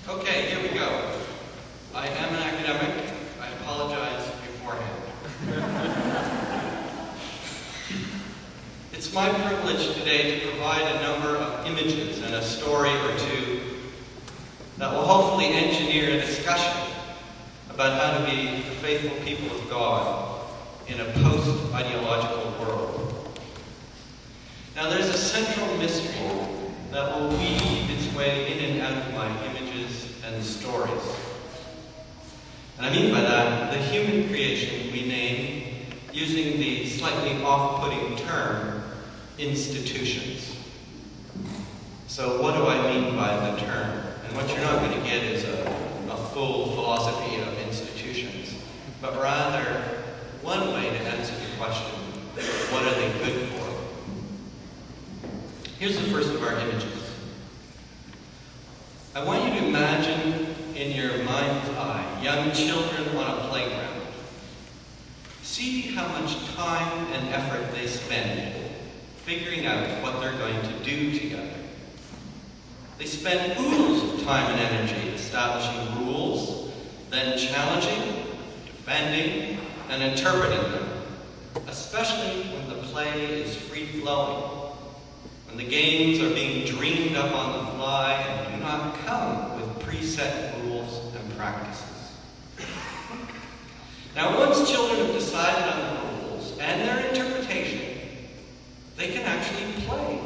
Okay, here we go. I am an academic. I apologize beforehand. It's my privilege today to provide a number of images and a story or two that will hopefully engineer a discussion about how to be the faithful people of God in a post-ideological world. Now, there's a central mystery that will weave its way in and out of my images and stories. And I mean by that, the human creation we name, using the slightly off-putting term, institutions. So what do I mean by the term? And what you're not going to get is a full philosophy of institutions, but rather one way to answer the question, what are they good for? Here's the first of our images. I want you to imagine in your mind's eye young children on a playground. See how much time and effort they spend figuring out what they're going to do together. They spend oodles of time and energy establishing rules, then challenging, defending, and interpreting them, especially when the play is free-flowing, when the games are being dreamed up on the fly and do not come with preset rules and practices. Now, once children have decided on the rules and their interpretation, they can actually play.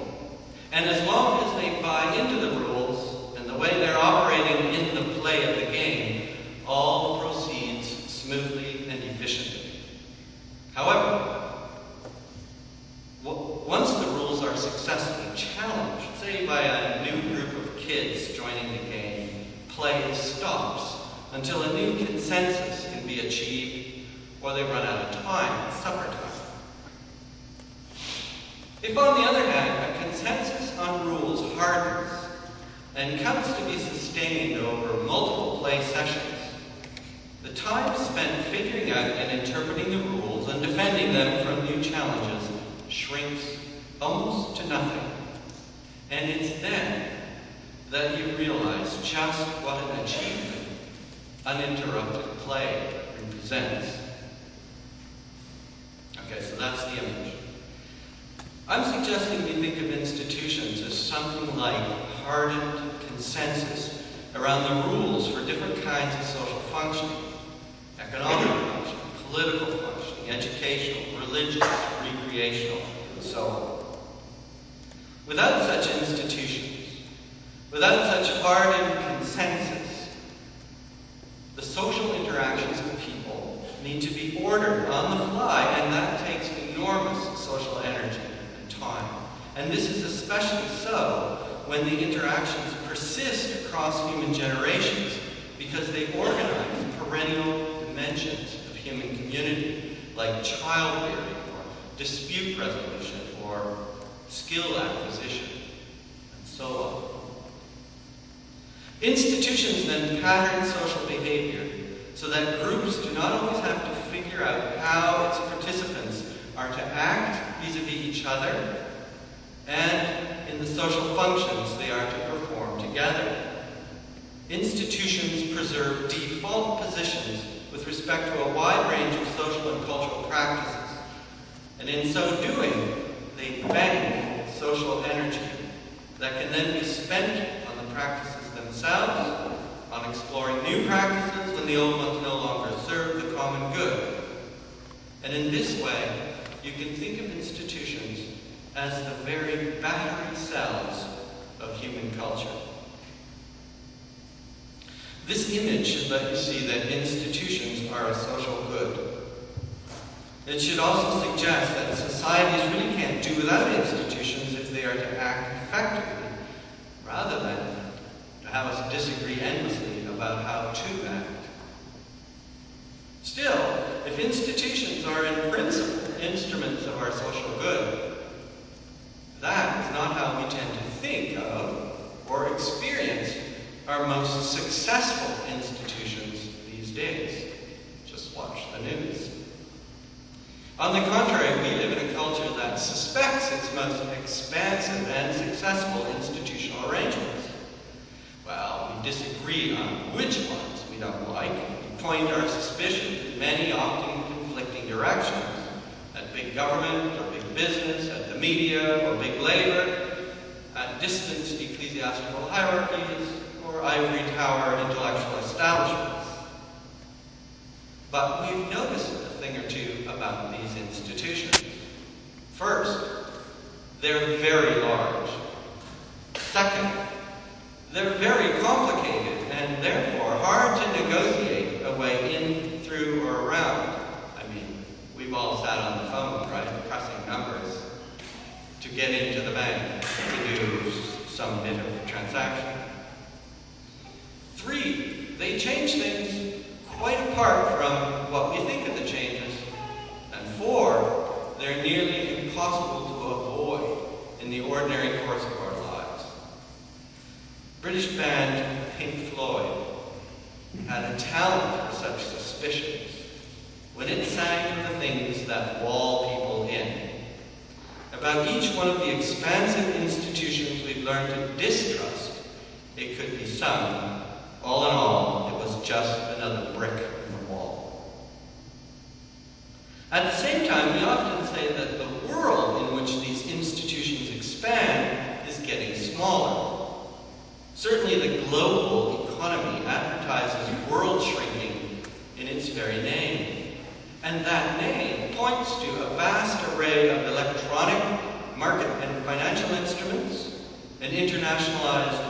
And as long as they buy into the rules and the way they're operating in the play of the game, all proceeds smoothly and efficiently. However, once the rules are successfully challenged, say by a new group of kids joining the game, play stops until a new consensus can be achieved or they run out of time, it's supper time. If, on the other hand, a consensus on rules hardens and comes to be sustained over multiple play sessions, the time spent figuring out and interpreting the rules and defending them from new challenges shrinks almost to nothing. And it's then that you realize just what an achievement uninterrupted play represents. Okay, so that's the image. I'm suggesting we think of institutions as something like hardened consensus around the rules for different kinds of social functioning, economic functioning, political functioning, educational, religious, recreational, and so on. Without such institutions, without such hardened consensus, the social interactions of people need to be ordered on the fly, and that takes enormous social energy and time. And this is especially so when the interactions persist across human generations because they organize perennial dimensions of human community, like childbearing, or dispute resolution, or skill acquisition, and so on. Institutions then pattern social behavior so that groups do not always have to figure out how its participants are to act vis-a-vis each other and in the social functions they are to perform together. Institutions preserve default positions with respect to a wide range of social and cultural practices, and in so doing, they bank social energy that can then be spent on the practices themselves, on exploring new practices when the old ones no longer serve the common good. And in this way, you can think of institutions as the very battery cells of human culture. This image should let you see that institutions are a social good. It should also suggest that societies really can't do without institutions if they are to act effectively, rather than to have us disagree endlessly about how to act. Still, if institutions are in principle instruments of our social good, that is not how we tend to think of or experience our most successful institutions these days. Just watch the news. On the contrary, we live in a culture that suspects its most expansive and successful institutional disagree on which ones we don't like. We point our suspicion at many often conflicting directions, at big government or big business, at the media or big labor, at distant ecclesiastical hierarchies, or ivory tower intellectual establishments. But we've noticed a thing or two about these institutions. First, they're very large. Second, they're very complicated and therefore hard to negotiate a way in, through, or around. I mean, we've all sat on the phone, right, pressing numbers to get into the bank to do some bit of transaction. Three, they change things quite apart from what we think of the changes. And four, they're nearly impossible to avoid in the ordinary course of our lives. British band Pink Floyd had a talent for such suspicions when it sang the things that wall people in. About each one of the expansive institutions we've learned to distrust, it could be sung, all in all, it was just another brick in the wall. At the same time, we often say that the world in which these institutions expand is getting smaller. Certainly the global economy advertises world shrinking in its very name. And that name points to a vast array of electronic, market, and financial instruments, an internationalized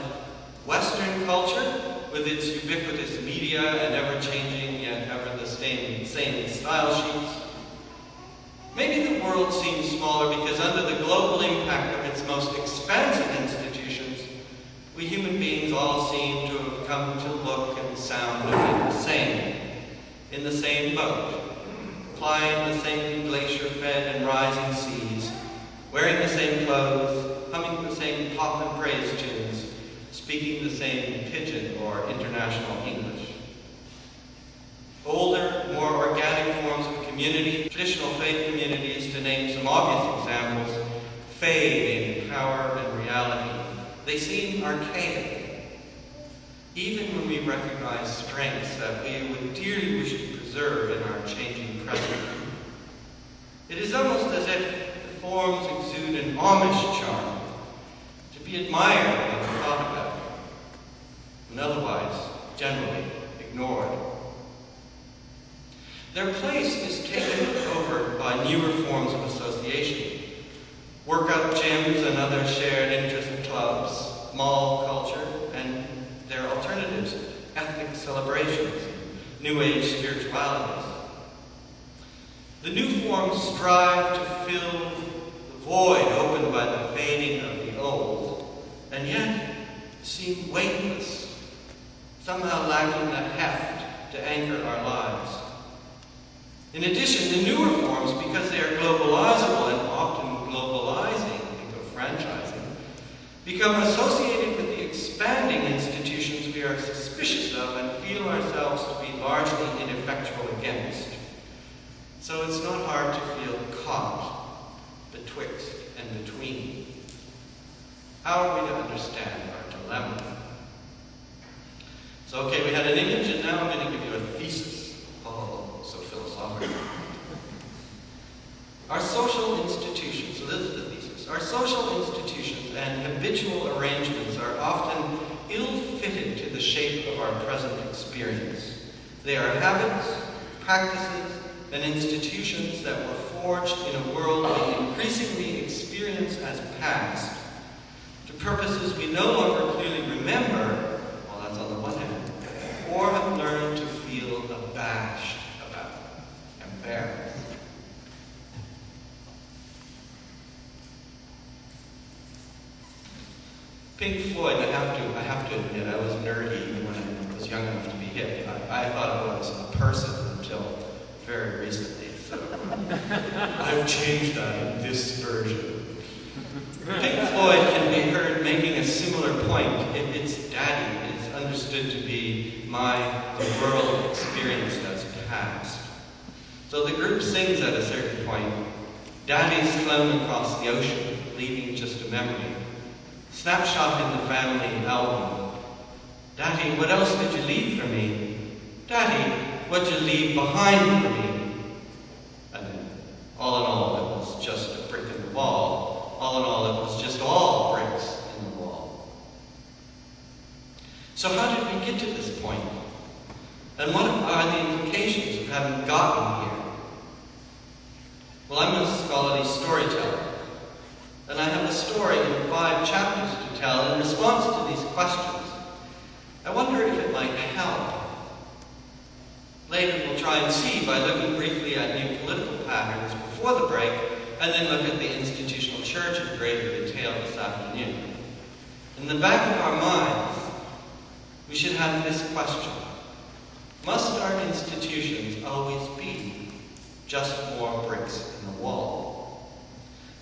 Western culture with its ubiquitous media and ever-changing yet ever the same style sheets. Maybe the world seems smaller because under the global impact of its most expansive institutions, we human beings all seem to have come to look and sound the same, in the same boat, flying the same glacier-fed and rising seas, wearing the same clothes, humming the same pop and praise tunes, speaking the same pidgin or international English. Older, more organic forms of community, traditional faith communities, to name some obvious examples, fade in power and reality. They seem archaic, even when we recognize strengths that we would dearly wish to preserve in our changing present. It is almost as if the forms exude an Amish charm, to be admired and thought about, and otherwise generally ignored. Their place is taken over by newer forms of association, workout gyms and other shared interest clubs, mall culture, and their alternatives, ethnic celebrations, New Age spiritualities. The new forms strive to fill the void opened by the fading of the old, and yet seem weightless, somehow lacking the heft to anchor our lives. In addition, the newer forms, because they are globalizable and often globalizing, think of franchising, become associated with the expanding institutions we are suspicious of and feel ourselves to be largely ineffectual against. So it's not hard to feel caught betwixt and between. How are we to understand our dilemma? So, okay, we had an image, and now I'm going to give you a thesis. Oh, so philosophical. Our social institutions, so this is the thesis, our social institutions and habitual arrangements are often ill-fitted to the shape of our present experience. They are habits, practices, and institutions that were forged in a world we increasingly experience as past, to purposes we no longer clearly remember, well, that's on the one hand, or have learned to feel abashed about, embarrassed. Pink Floyd, I have to admit, I was nerdy when I was young enough to be hip. I thought it was a person until very recently, so I've changed that in this version. Pink Floyd can be heard making a similar point if its daddy is understood to be the world experienced as past. So the group sings at a certain point, "Daddy's flown across the ocean, leaving just a memory. Snapshot in the family album. Daddy, what else did you leave for me? Daddy, what'd you leave behind for me? And then, all in all, it was just a brick in the wall. All in all, it was just all bricks in the wall. So how did we get to this point? And what are the implications of having gotten here? Well, I'm a scholarly storyteller, and I have a story in 5 chapters to tell in response to these questions. I wonder if it might help. Later we'll try and see by looking briefly at new political patterns before the break, and then look at the institutional church in greater detail this afternoon. In the back of our minds, we should have this question. Must our institutions always be just more bricks in the wall?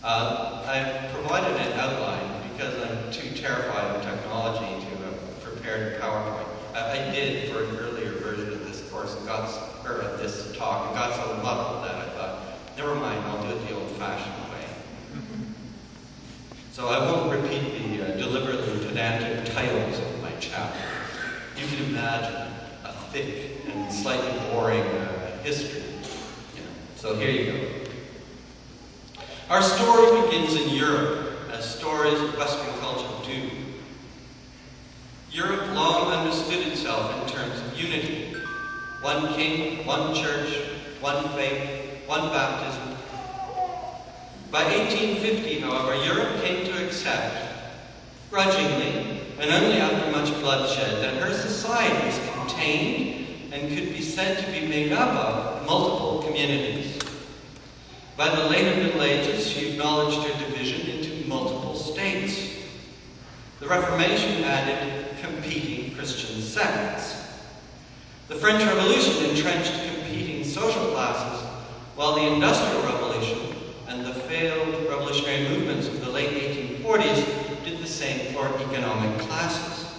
I've provided an outline because I'm too terrified of technology to have prepared a PowerPoint. I did for an earlier version of this course and this talk, and got so muddled that I thought, never mind, I'll do it the old-fashioned way. So I won't repeat the deliberately pedantic titles of my chapter. You can imagine a thick and slightly boring history. So here you go. Our story begins in Europe, as stories of Western culture do. Europe long understood itself in terms of unity. One king, one church, one faith, one baptism. By 1850, however, Europe came to accept, grudgingly, and only after much bloodshed, that her societies contained and could be said to be made up of multiple communities. By the later Middle Ages, she acknowledged her division into multiple states. The Reformation added competing Christian sects. The French Revolution entrenched competing social classes, while the Industrial Revolution and the failed revolutionary movements of the late 1840s did the same for economic classes.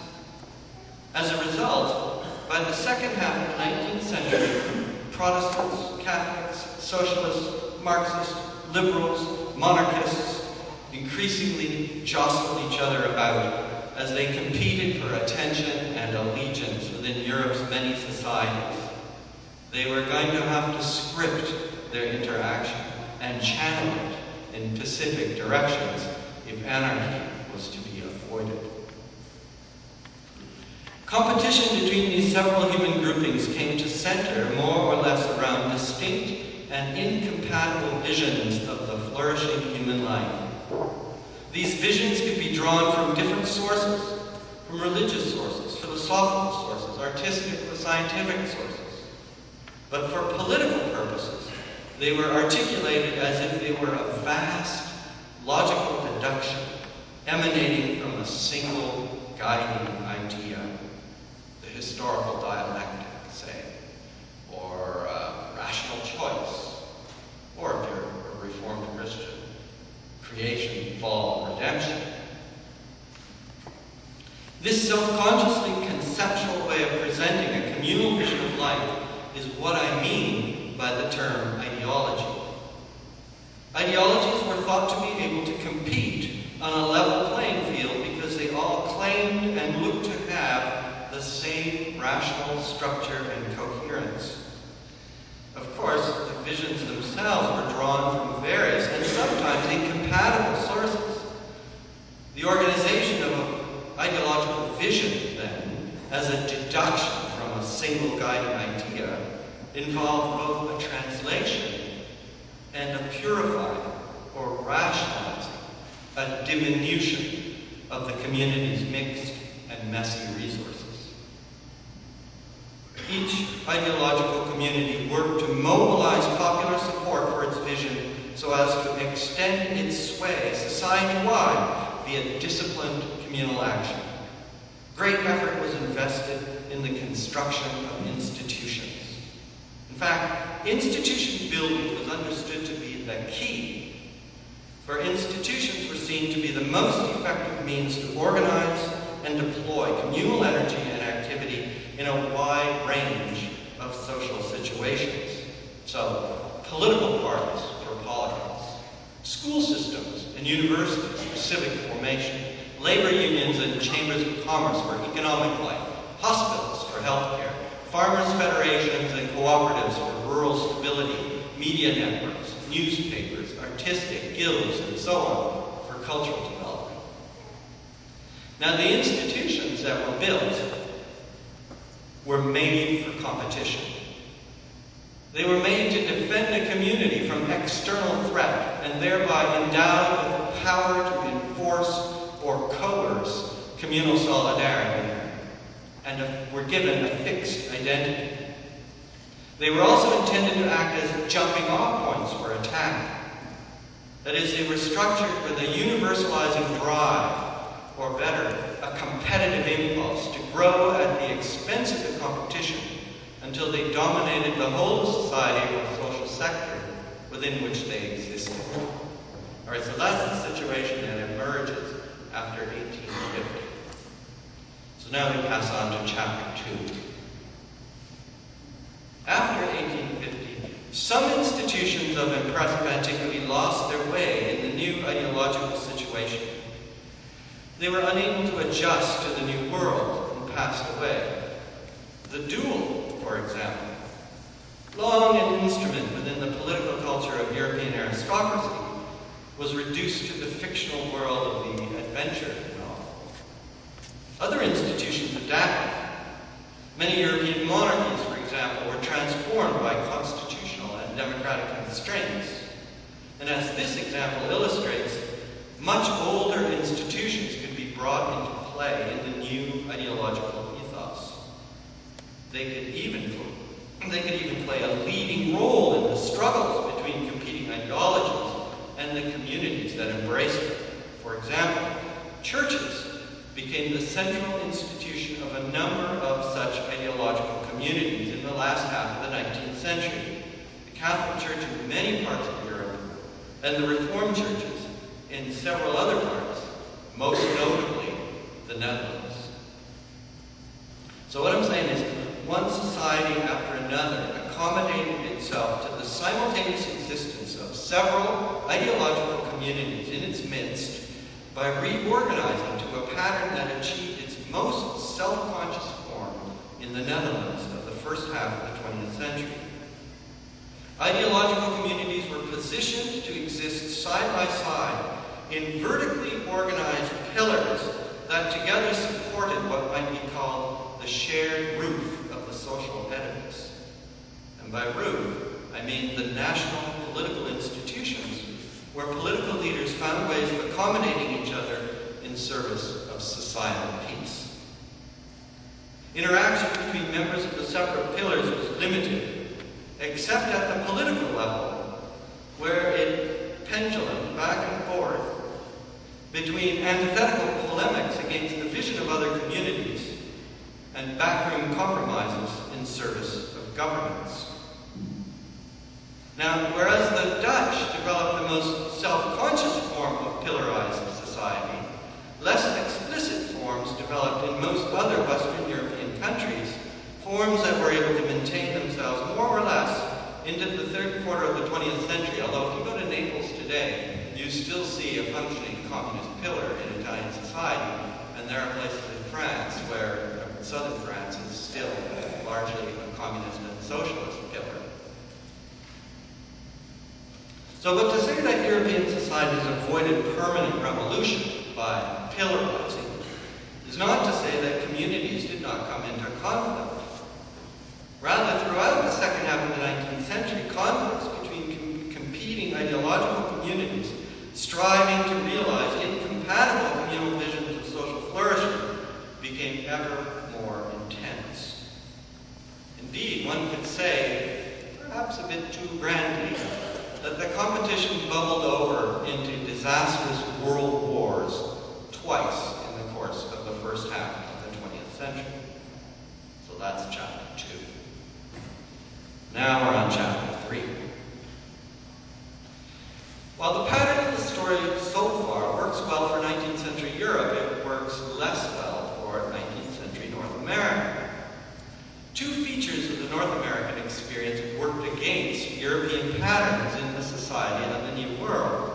As a result, by the second half of the 19th century, Protestants, Catholics, Socialists, Marxists, liberals, monarchists increasingly jostled each other about as they competed for attention and allegiance within Europe's many societies. They were going to have to script their interaction and channel it in specific directions if anarchy was to be avoided. Competition between these several human groupings came to center more or less around distinct and incompatible visions of the flourishing human life. These visions could be drawn from different sources, from religious sources, philosophical sources, artistic or scientific sources. But for political purposes, they were articulated as if they were a vast, logical deduction emanating from a single guiding idea, the historical dialectic, say, or rational choice, or if you're a Reformed Christian, creation, fall, redemption. This self-consciously conceptual way of presenting a communal vision of life is what I mean by the term ideology. Ideologies were thought to be able to compete on a level playing field because they all claimed and looked to have the same rational structure and coherence. Of course, the visions themselves were drawn from various and sometimes incompatible sources. The organization of an ideological vision, then, as a deduction from a single guiding idea, involved both a translation and a purifying or rationalizing, a diminution of the community's mixed and messy resources. Each ideological community worked to mobilize popular support for its vision so as to extend its sway society-wide via disciplined communal action. Great effort was invested in the construction of institutions. In fact, institution building was understood to be the key, for institutions were seen to be the most effective means to organize and deploy communal energy and activity in a wide range of social situations. So, political parties for politics, school systems and universities for civic formation, labor unions and chambers of commerce for economic life, hospitals for healthcare, farmers' federations and cooperatives for rural stability, media networks, newspapers, artistic guilds, and so on for cultural development. Now, the institutions that were built were made for competition. They were made to defend a community from external threat and thereby endowed with the power to enforce or coerce communal solidarity, and were given a fixed identity. They were also intended to act as jumping-off points for attack. That is, they were structured with a universalizing drive, or better, a competitive impulse to grow at the expense of the competition until they dominated the whole of society or social sector within which they existed. All right, so that's the situation that emerges after 1850. So now we pass on to chapter 2. After 1850, some institutions of impressive antiquity lost their way in the new ideological situation. They were unable to adjust to the new world and passed away. The duel, for example, long an instrument within the political culture of European aristocracy, was reduced to the fictional world of the adventure novel. Other institutions adapted. Many European monarchies, for example, were transformed by constitutional and democratic constraints. And as this example illustrates, much older institutions could be brought into play in the new ideological ethos. They could even play a leading role in the struggles between competing ideologies and the communities that embraced them. For example, churches became the central institution of a number of such ideological communities in the last half of the 19th century. The Catholic Church in many parts of Europe, and the Reformed churches in several other parts, most notably the Netherlands. So what I'm saying is, one society after another accommodated itself to the simultaneous existence of several ideological communities in its midst by reorganizing to a pattern that achieved its most self-conscious form in the Netherlands of the first half of the 20th century. Ideological communities were positioned to exist side by side in vertically organized pillars that together supported what might be called the shared roof of the social edifice. And by roof, I mean the national political institutions where political leaders found ways of accommodating each other in service of societal peace. Interaction between members of the separate pillars was limited, except at the political level, where it pendulum back and forth between antithetical polemics against the vision of other communities and backroom compromises in service of governments. Now, whereas the Dutch developed the most self-conscious form of pillarized society, less explicit forms developed in most other Western European countries, forms that were able to maintain themselves more or less into the third quarter of the 20th century, although if you go to Naples today, you still see a functioning communist pillar in Italian society, and there are places in France where southern France is still largely a communist and socialist pillar. So, but to say that European societies avoided permanent revolution by pillarizing is not to say that communities did not come into conflict. Rather, throughout the second half of the 19th century, conflicts between competing ideological communities striving to realize incompatible communal visions of social flourishing became ever more intense. Indeed, one could say, perhaps a bit too grandly, that the competition bubbled over into disastrous world wars twice in the course of the first half of the 20th century. So that's chapter 2. Now we're on chapter 3. While the pattern of the story so far works well for 19th century Europe, it works less well for 19th century North America. Two features of the North American experience worked against European patterns in the society of the New World.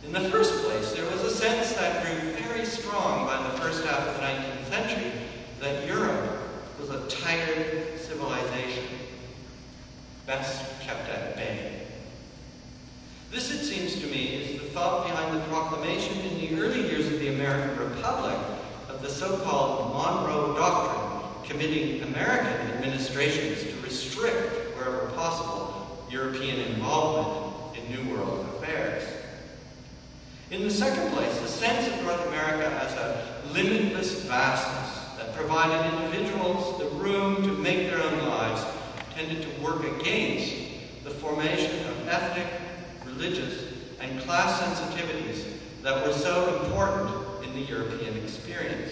In the first place, there was a sense that grew very strong by the first half of the 19th century that American Republic of the so-called Monroe Doctrine, committing American administrations to restrict, wherever possible, European involvement in New World affairs. In the second place, the sense of North America as a limitless vastness that provided individuals the room to make their own lives tended to work against the formation of ethnic, religious, and class sensitivities that were so important in the European experience.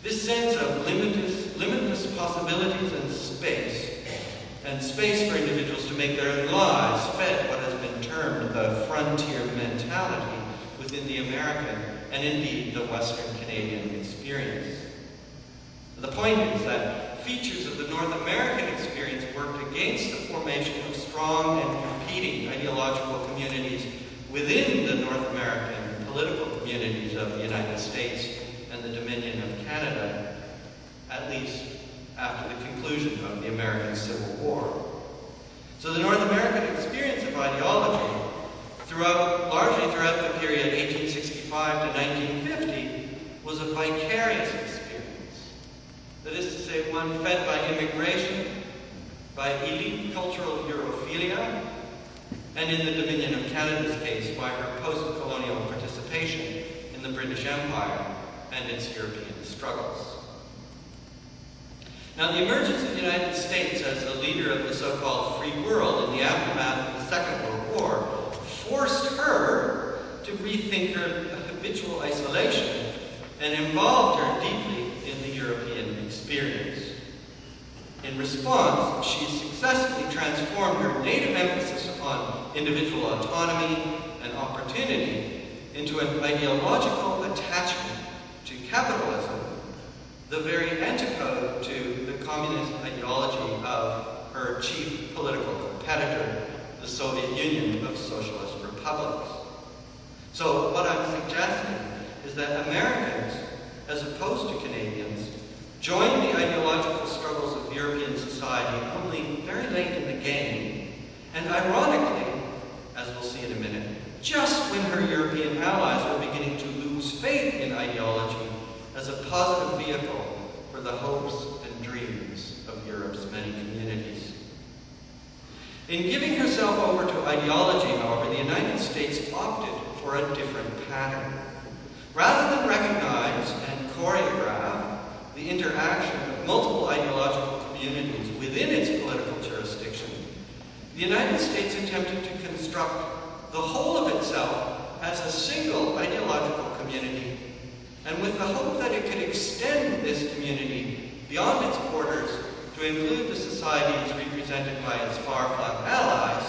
This sense of limitless possibilities and space for individuals to make their own lives, fed what has been termed the frontier mentality within the American and indeed the Western Canadian experience. The point is that features of the North American experience worked against the formation of strong and competing ideological communities within the North American political communities of the United States and the Dominion of Canada, at least after the conclusion of the American Civil War. So the North American experience of ideology, largely throughout the period 1865 to 1950, was a vicarious experience. That is to say, one fed by immigration, by elite cultural Europhilia, and in the Dominion of Canada's case, by her post-colonial participation in the British Empire and its European struggles. Now, the emergence of the United States as the leader of the so-called free world in the aftermath of the Second World War forced her to rethink her habitual isolation and involved her deeply in the European experience. In response, she successfully transformed her native emphasis on individual autonomy and opportunity into an ideological attachment to capitalism, the very antipode to the communist ideology of her chief political competitor, the Soviet Union of Socialist Republics. So what I'm suggesting is that Americans, as opposed to Canadians, joined the ideological struggles of European society only very late in the game, and ironically, as we'll see in a minute, just when her European allies were beginning to lose faith in ideology as a positive vehicle for the hopes and dreams of Europe's many communities. In giving herself over to ideology, however, the United States opted for a different pattern. Rather than recognize and choreograph the interaction of multiple ideological communities within its political jurisdiction, the United States attempted to construct the whole of itself as a single ideological community, and with the hope that it could extend this community beyond its borders to include the societies represented by its far-flung allies,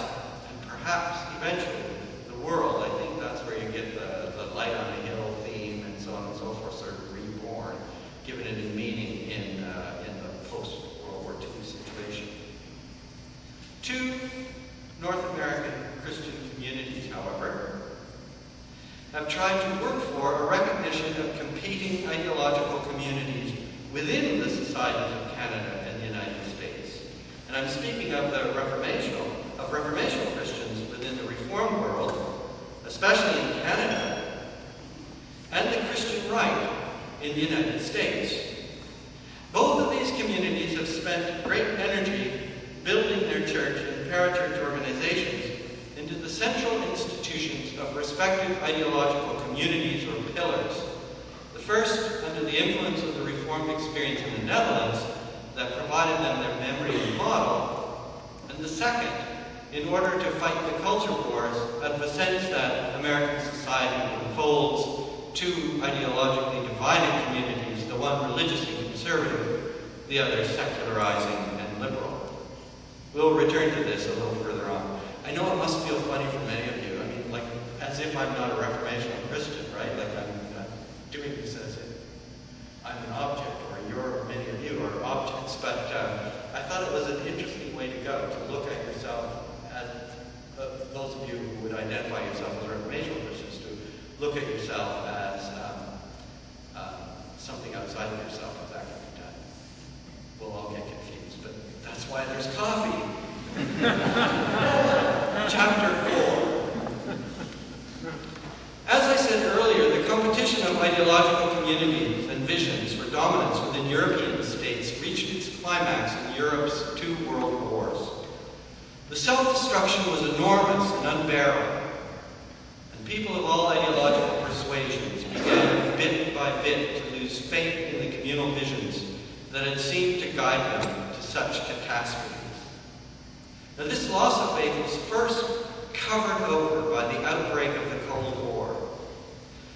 and perhaps eventually the world. I think that's where you get the light on a hill theme and so on and so forth, sort of reborn, given it a meaning in the post-World War II situation. Two North American Christian communities, however, have tried to work for a recognition of competing ideological communities within the societies of Canada and the United States. And I'm speaking of the Reformational Christians within the Reformed world, especially in Canada, and the Christian right in the United States. Both of these communities have spent great energy building their church and parachurch organizations into the central institutions of respective ideological communities or pillars. The first, under the influence of the Reformed experience in the Netherlands, that provided them their memory and model, and the second, in order to fight the culture wars of the sense that American society unfolds two ideologically divided communities, the one religiously conservative, the other secularizing and liberal. We'll return to this a little further on. I know it must feel funny for many of you. I mean, like, as if I'm not a Reformational Christian, right? Like, I'm doing this as if I'm an object, or many of you are objects. But I thought it was an interesting way to go, to look at yourself as, those of you who would identify yourself as Reformational Christians, to look at yourself as something outside of yourself, as that can be done. We'll all get confused, but that's why there's coffee. Chapter 4. As I said earlier, the competition of ideological communities and visions for dominance within European states reached its climax in Europe's 2 world wars. The self-destruction was enormous and unbearable, and people of all ideological persuasions began bit by bit to lose faith in the communal visions that had seemed to guide them to such catastrophes. Now, this loss of faith was first covered over by the outbreak of the Cold War.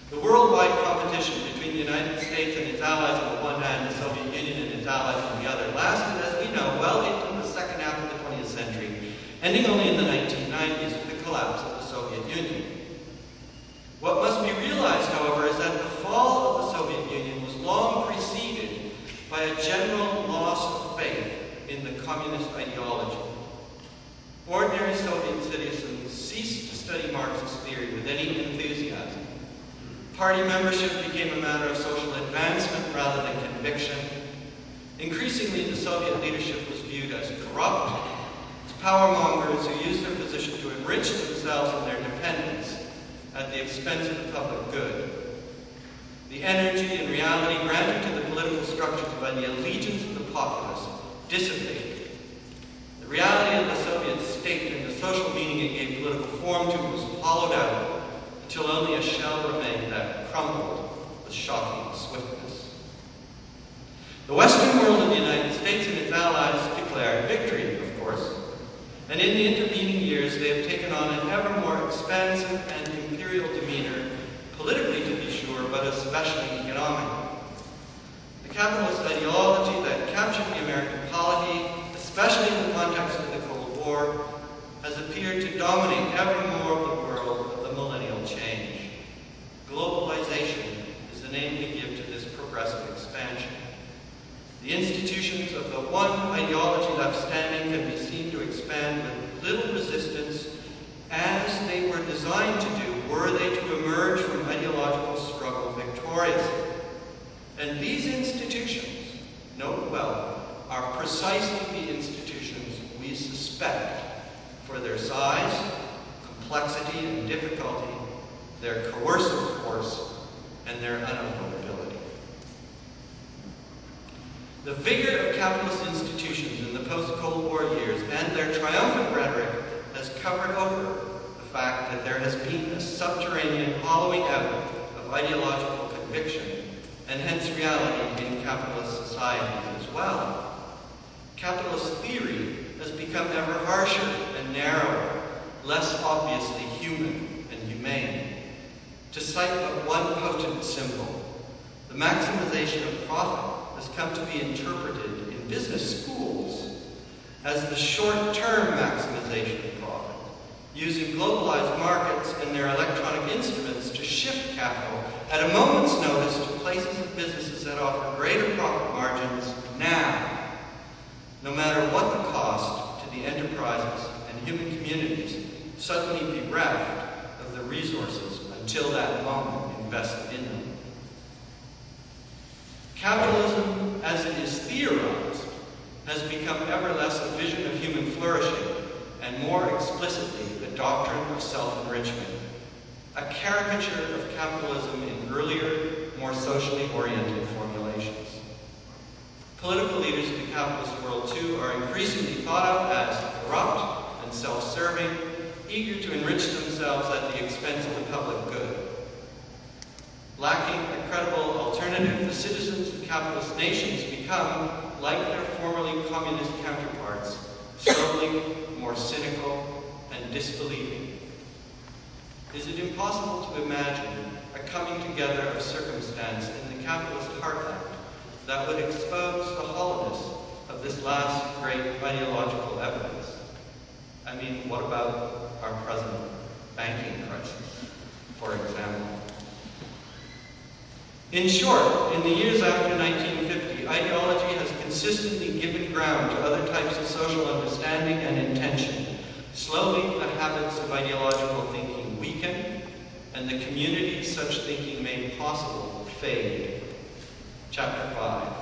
The worldwide competition between the United States and its allies on the one hand, the Soviet Union and its allies on the other, lasted, as we know, well into the second half of the 20th century, ending only in the 1990s with the collapse of the Soviet Union. What must be realized, however, is that the fall of the Soviet Union was long preceded by a general loss of faith in the communist ideology. Ordinary Soviet citizens ceased to study Marxist theory with any enthusiasm. Party membership became a matter of social advancement rather than conviction. Increasingly, the Soviet leadership was viewed as corrupt, as power mongers who used their position to enrich themselves and their dependents at the expense of the public good. The energy and reality granted to the political structures by the allegiance of the populace dissipated. The reality of the Soviet state and the social meaning it gave political form to was hollowed out until only a shell remained that crumbled with shocking swiftness. The Western world and the United States and its allies declared victory, of course, and in the intervening years they have taken on an ever more expansive and imperial demeanor, politically to be sure, but especially economically. The capitalist ideology that captured the American polity, especially in the context of the Cold War, has appeared to dominate ever more of the world of the millennial change. Globalization is the name we give to this progressive expansion. The institutions of the one ideology left standing can be seen to expand with little resistance, as they were designed to do were they to emerge from ideological struggle victoriously. And these institutions, note well, are precisely the institutions we suspect for their size, complexity, and difficulty, their coercive force, and their unavoidability. The vigor of capitalist institutions in the post-Cold War years and their triumphant rhetoric has covered over the fact that there has been a subterranean hollowing out of ideological conviction and hence reality in capitalist societies as well. Capitalist theory has become ever harsher and narrower, less obviously human and humane. To cite but one potent symbol, the maximization of profit has come to be interpreted in business schools as the short-term maximization of profit, using globalized markets and their electronic instruments to shift capital at a moment's notice to places of businesses that offer greater profit margins now, no matter what the cost to the enterprises and human communities suddenly bereft of the resources until that moment invested in them. Capitalism, as it is theorized, has become ever less a vision of human flourishing and more explicitly a doctrine of self-enrichment, a caricature of capitalism in earlier, more socially oriented formulations. Political leaders in the capitalist world, too, are increasingly thought of as corrupt and self-serving, eager to enrich themselves at the expense of the public good. Lacking a credible alternative, the citizens of capitalist nations become, like their formerly communist counterparts, slowly more cynical and disbelieving. Is it impossible to imagine a coming together of circumstance in the capitalist heartland that would expose the hollowness of this last great ideological evidence? I mean, what about our present banking crisis, for example? In short, in the years after 1950, ideology has consistently given ground to other types of social understanding and intention. Slowly, the habits of ideological thinking weaken, and the communities such thinking made possible fade. Chapter 5.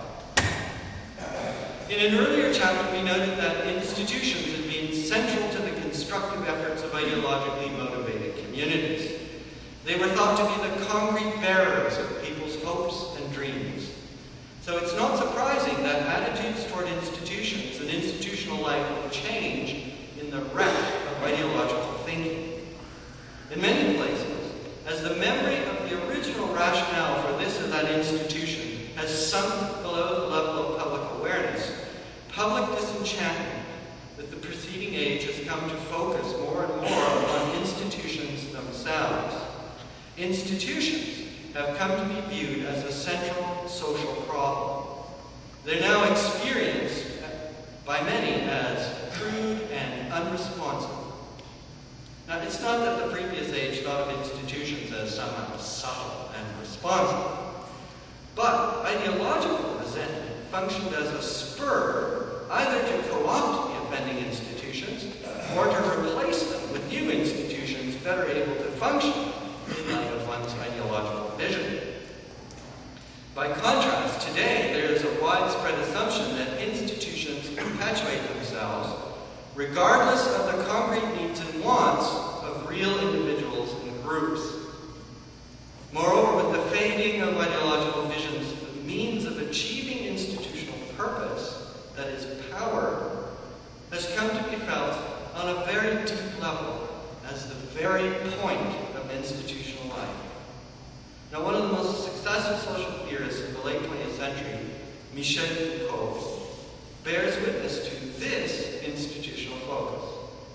In an earlier chapter, we noted that institutions had been central to the constructive efforts of ideologically motivated communities. They were thought to be the concrete bearers of people's So it's not surprising that attitudes toward institutions and institutional life will change in the wreck of ideological thinking. In many places, as the memory of the original rationale for this or that institution has sunk below the level of public awareness, public disenchantment with the preceding age has come to focus more and more on institutions themselves. Institutions have come to be viewed as a central social problem. They're now experienced by many as crude and unresponsive. Now, it's not that the previous age thought of institutions as somehow subtle and responsive, but ideological resentment functioned as a spur either to co-opt the offending institutions or to replace them with new institutions better able to function in light of one's ideological vision. By contrast, today there is a widespread assumption that institutions perpetuate themselves regardless of the concrete needs and wants of real individuals and groups. Moreover, with the fading of ideological visions, the means of achieving institutional purpose, that is power, has come to be felt on a very deep level as the very point of institutional life. Now, one of the most successful social theorists of the late 20th century, Michel Foucault, bears witness to this institutional focus.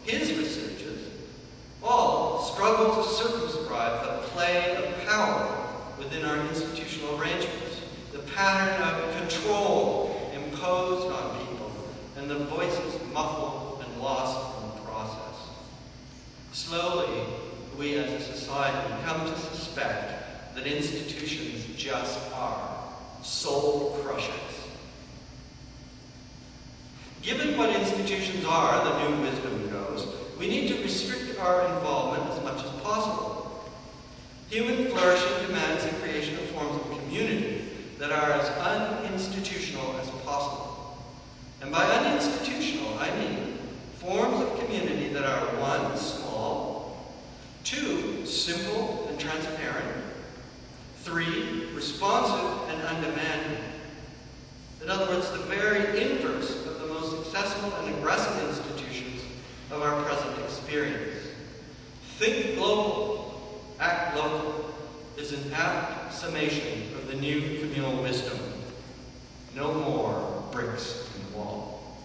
His researchers all struggle to circumscribe the play of power within our institutional arrangements, the pattern of control imposed on people, and the voices muffled and lost in the process. Slowly, we as a society come to suspect that institutions just are soul crushers. Given what institutions are, the new wisdom goes, we need to restrict our involvement as much as possible. Human flourishing demands the creation of forms of community that are as uninstitutional as possible. And by uninstitutional, I mean forms of community that are 1, small, 2, simple and transparent, 3, responsive and undemanding. In other words, the very inverse of the most successful and aggressive institutions of our present experience. Think global, act local is an apt summation of the new communal wisdom. No more bricks in the wall.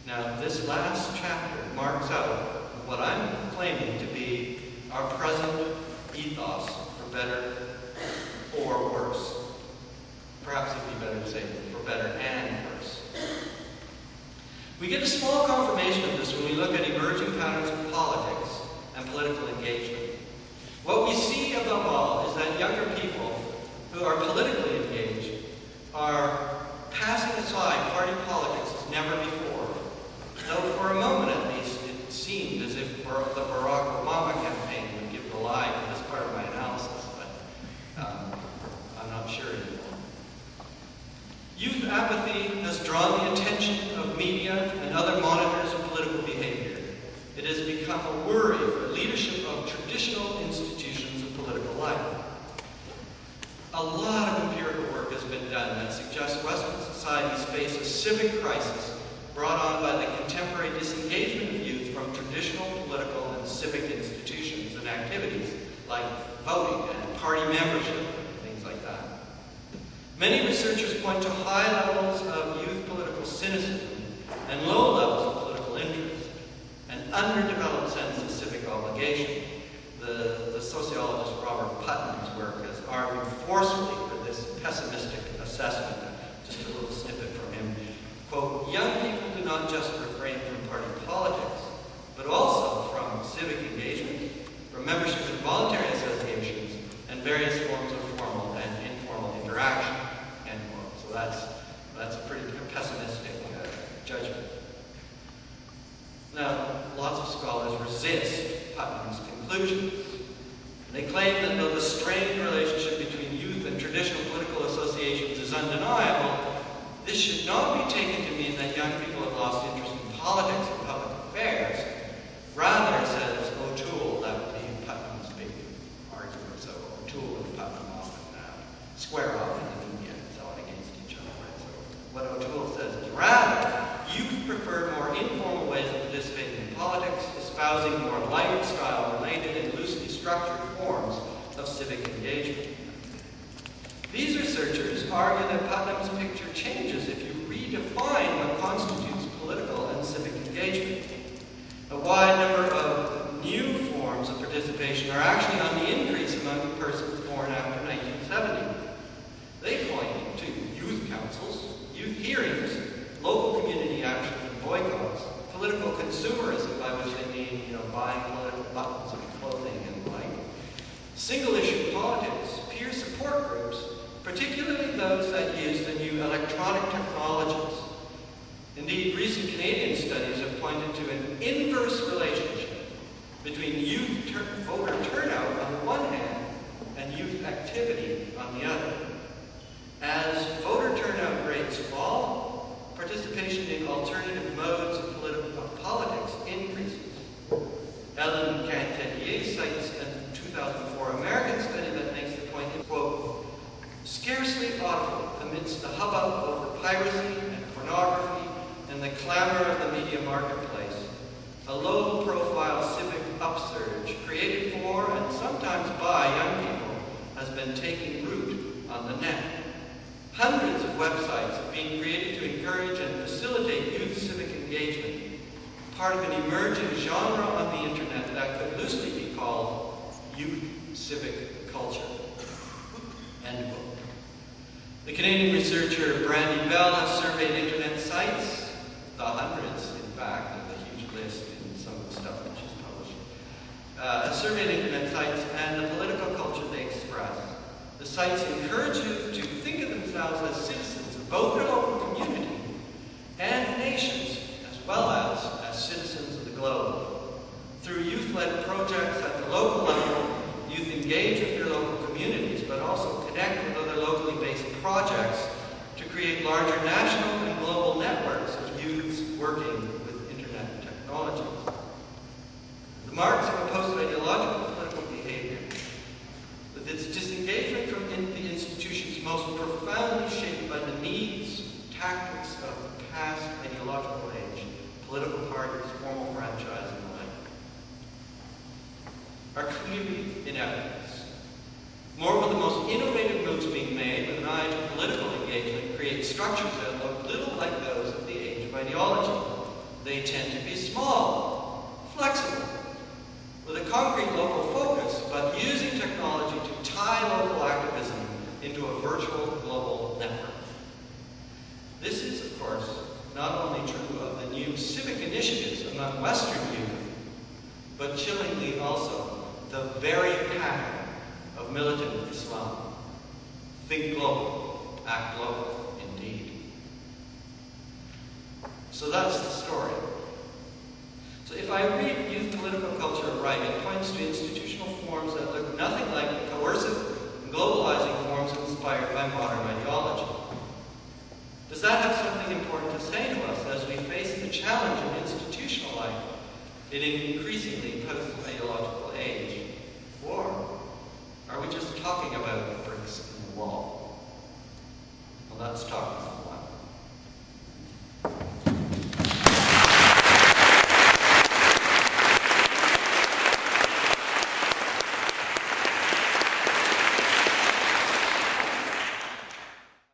Now, this last chapter marks out what I'm claiming to be our present ethos, for better or worse. Perhaps it'd be better to say for better and worse. We get a small confirmation of this when we look at emerging patterns of politics and political engagement. What we see above all is that younger people who are politically engaged are passing aside party politics as never before. Though for a moment at least it seemed as if the Barack Obama campaign would give the lie to this part of my analysis, but I'm not sure anymore. Youth apathy has drawn the attention of media and other monitors of political behavior. It has become a worry for leadership of traditional institutions of political life. A lot of empirical work has been done that suggests Western societies face a civic crisis brought on by the contemporary disengagement of youth from traditional political and civic institutions and activities like voting and party membership and things like that. Many researchers point to high levels of youth political cynicism and low levels of political interest, an underdeveloped sense of civic obligation. The sociologist Robert Putnam's work has argued forcefully for this pessimistic assessment. Just a little snippet from him. Quote, young people do not just refrain from party politics, but also from civic engagement, from membership in voluntary associations, and various forms of formal and informal interaction. End quote. So that's a pretty pessimistic judgment. Now, lots of scholars resist Putnam's conclusions. They claim that though the strained relationship between youth and traditional political associations is undeniable, this should not be taken to mean that young people have lost interest in politics and public affairs. Rather, says O'Toole, that would be Putnam speaking, lifestyle related and loosely structured forms of civic engagement. These researchers argue that Putnam's picture changes if you redefine what constitutes political and civic engagement. A wide number of new forms of participation are actually on the increase among persons born after 1970. They point to youth councils, youth hearings, local community actions and boycotts, political consumerism, by which they mean, buying political buttons of clothing and the like, single-issue politics, peer support groups, particularly those that use the new electronic technologies. Indeed, recent Canadian studies have pointed to an inverse relationship between youth voter turnout on the one hand and youth activity on the other. As voter turnout rates fall, participation in alternative modes of politics increases. Ellen Cantelier cites a 2004 American study that makes the point, quote, scarcely audible amidst the hubbub over piracy and pornography and the clamor of the media marketplace, a low-profile civic upsurge created for and sometimes by young people has been taking root on the net. Hundreds of websites have been created to encourage and facilitate youth civic engagement, part of an emerging genre on the internet that could loosely be called youth civic culture. End quote. The Canadian researcher Brandy Bell has surveyed internet sites, the hundreds, in fact, of the huge list in some of the stuff that she's published, has surveyed internet sites and the political culture they express. The sites encourage youth to think of themselves as citizens of both their local community and nations, as well as citizens of the globe. Through youth-led projects at the local level, youth engage with their local communities, but also connect with other locally based projects to create larger national and global networks of youths working with internet technologies. The marks of a post-ideological political behavior, with its disengagement from the institutions most profoundly shaped by the needs, tactics of the past ideological age, political parties, formal franchise, and the like, are clearly in evidence. Moreover, the most innovative moves being made with an eye to political engagement create structures that look little like those of the age of ideology. They tend to be small, flexible, with a concrete local focus, but using technology to tie local activism into a virtual global network. This is, of course, not only true of the new civic initiatives among Western youth, but chillingly also the very pattern of militant Islam. Think global, act local, indeed. So that's the story. So if I read youth political culture right, it points to institutional forms that look nothing like the coercive and globalizing forms inspired by modern ideology. Does that have something important to say to us as we face the challenge of institutional life? It